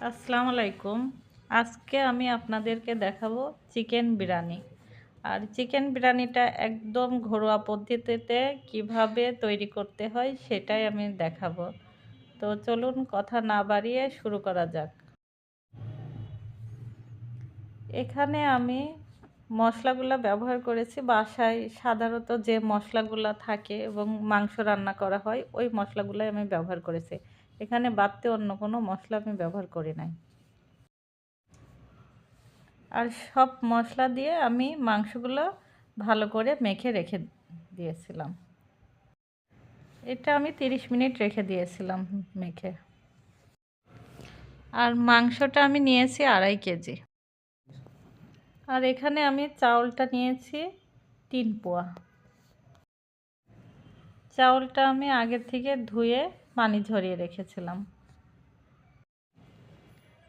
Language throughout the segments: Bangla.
আসসালামু আলাইকুম। আজকে আমি আপনাদেরকে দেখাবো চিকেন বিরিয়ানি। আর চিকেন বিরিয়ানিটা একদম ঘরোয়া পদ্ধতিতে কিভাবে তৈরি করতে হয় সেটাই আমি দেখাবো। তো চলুন কথা না বাড়িয়ে শুরু করা যাক। এখানে আমি মশলাগুলো ব্যবহার করেছি বাসায় সাধারণত যে মশলাগুলো থাকে এবং মাংস রান্না করা হয় ওই মশলাগুলোই আমি ব্যবহার করেছি। এখানে বাড়তি অন্য কোনো মশলা আমি ব্যবহার করি নাই। আর সব মশলা দিয়ে আমি মাংসগুলো ভালো করে মেখে রেখে দিয়েছিলাম। এটা আমি 30 মিনিট রেখে দিয়েছিলাম মেখে। আর মাংসটা আমি নিয়েছি 2.5 কেজি। আর এখানে আমি চাউলটা নিয়েছি 3 পোয়া। চাউলটা আমি আগে থেকে ধুয়ে পানি ঝরিয়ে রেখেছিলাম।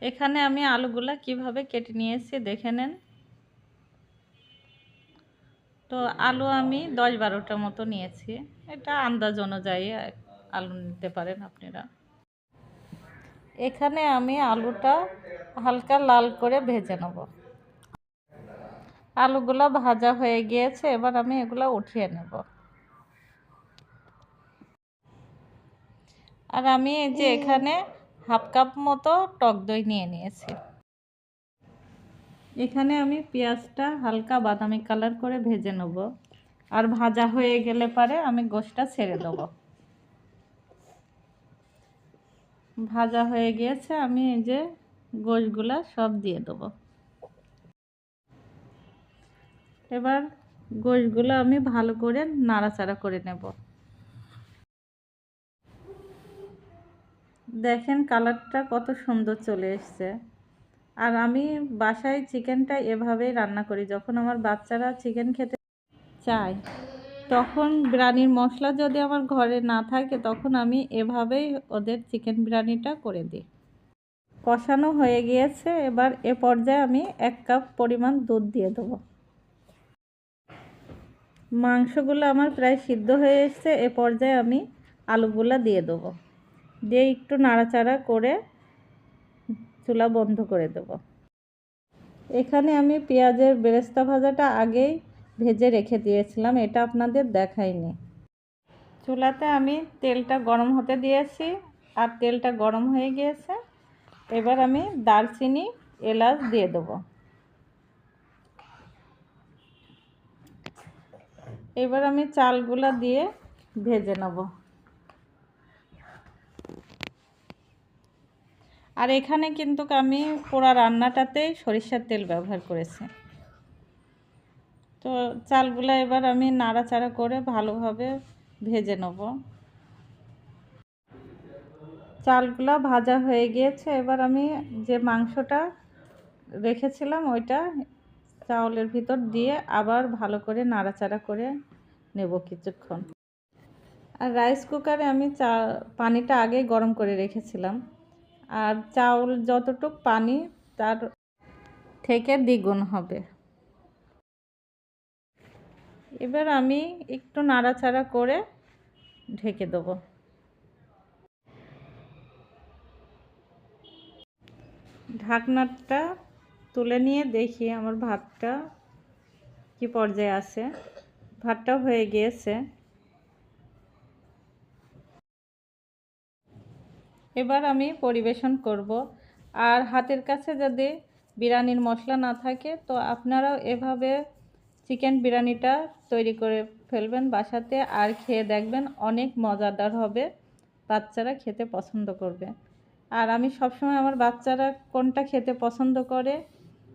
এখানে আমি আলুগুলা কিভাবে কেটে নিয়েছি দেখে নেন। তো আলু আমি 10-12টা মতো নিয়েছি। এটা আন্দাজ অনুযায়ী আলু নিতে পারেন আপনারা। এখানে আমি আলুটা হালকা লাল করে ভেজে নেব। আলুগুলো ভাজা হয়ে গিয়েছে, এবার আমি এগুলো উঠিয়ে নেব। আর আমি এই যে এখানে হাফ কাপ মতো টক দই নিয়ে নিয়েছি। এখানে আমি পেঁয়াজটা হালকা বাদামি কালার করে ভেজে নেব। আর ভাজা হয়ে গেলে পরে আমি গোশটা ছেড়ে দেব। ভাজা হয়ে গিয়েছে, আমি এই যে গোশগুলা সব দিয়ে দেবো। এবার গোশগুলো আমি ভালো করে নাড়াচাড়া করে নেব। দেখেন কালারটা কত সুন্দর চলে এসছে। আর আমি বাসায় চিকেনটা এভাবেই রান্না করি। যখন আমার বাচ্চারা চিকেন খেতে চায় তখন বিরিয়ানির মশলা যদি আমার ঘরে না থাকে তখন আমি এভাবেই ওদের চিকেন বিরিয়ানিটা করে দিই। কষানো হয়ে গিয়েছে, এবার এ পর্যায়ে আমি 1 কাপ পরিমাণ দুধ দিয়ে দেবো। মাংসগুলো আমার প্রায় সিদ্ধ হয়ে এসছে, এ পর্যায়ে আমি আলুগুলো দিয়ে দেবো। দিয়ে একটু নাড়াচাড়া করে চুলা বন্ধ করে দেব। এখানে আমি পেঁয়াজের বেরেস্তা ভাজাটা আগেই ভেজে রেখে দিয়েছিলাম, এটা আপনাদের দেখাইনি। চুলাতে আমি তেলটা গরম হতে দিয়েছি আর তেলটা গরম হয়ে গিয়েছে। এবার আমি দারচিনি এলাচ দিয়ে দেব। এবার আমি চালগুলা দিয়ে ভেজে নেব। আর এখানে কিন্তু আমি পুরা রান্নাটাতেই সরিষার তেল ব্যবহার করেছি। তো চালগুলা এবার আমি নাড়াচাড়া করে ভালোভাবে ভেজে নেব। চালগুলা ভাজা হয়ে গিয়েছে, এবার আমি যে মাংসটা রেখেছিলাম ওইটা চাউলের ভিতর দিয়ে আবার ভালো করে নাড়াচাড়া করে নেব কিছুক্ষণ। আর রাইস কুকারে আমি পানিটা আগে গরম করে রেখেছিলাম। আর চাউল যতটুক পানি তার থেকে দ্বিগুণ হবে। এবার আমি একটু নাড়াচাড়া করে ঢেকে দেবো। ঢাকনাটা তুলে নিয়ে দেখি আমার ভাতটা কি পর্যায়ে আছে। ভাতটা হয়ে গিয়েছে। এবার আমি পরিবেশন করব। আর হাতের কাছে যদি বিরিয়ানির মশলা না থাকে তো আপনারাও এভাবে চিকেন বিরিয়ানিটা তৈরি করে ফেলবেন বাসাতে, আর খেয়ে দেখবেন অনেক মজাদার হবে। বাচ্চারা খেতে পছন্দ করবে। আর আমি সবসময় আমার বাচ্চারা কোনটা খেতে পছন্দ করে,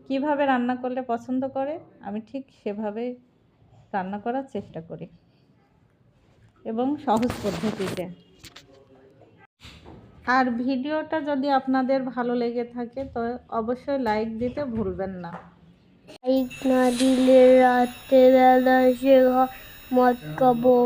কিভাবে রান্না করলে পছন্দ করে, আমি ঠিক সেভাবেই রান্না করার চেষ্টা করি এবং সহজ পদ্ধতিতে। আর ভিডিওটা যদি আপনাদের ভালো লেগে থাকে তো অবশ্যই লাইক দিতে ভুলবেন না। লাইক না দিলে রাত্রেবেলা সে মদ খাবো।